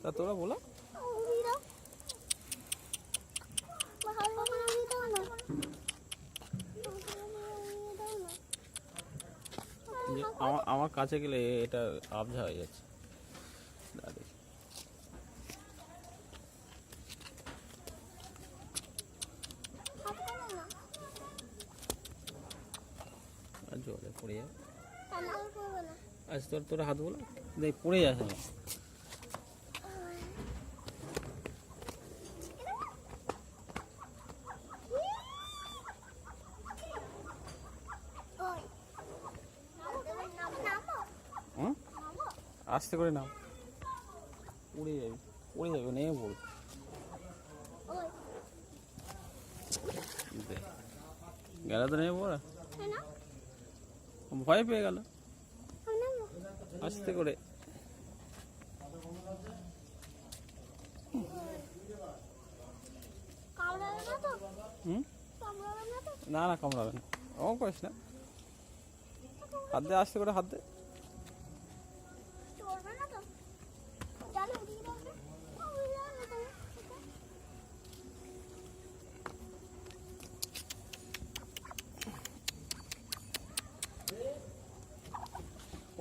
তা তোরা বলো আমার কাছে গেলে এটা আবঝা হয়ে যাচ্ছে। জলে পড়ে যাবে। আচ্ছা তোরা হাত বলো দেখ পড়ে যাচ্ছে না। আস্তে করে নাও, উড়ে যাবে নেমে পড়বে। গেল তো নেমে পড়া, ভয় পেয়ে গেল। আস্তে করে না না কামড়াবে না, ও করিস না। হাত দে, আস্তে করে হাত দে।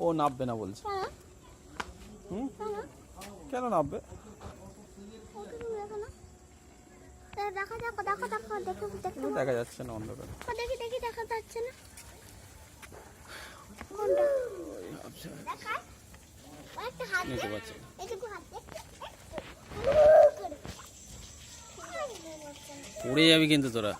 ও নামবে না বলছে। কেন নামবে? দেখা যাচ্ছে না অন্ধকার। দেখা যাচ্ছে না। নিতে পারছে পড়ে যাবি কিন্তু তোরা।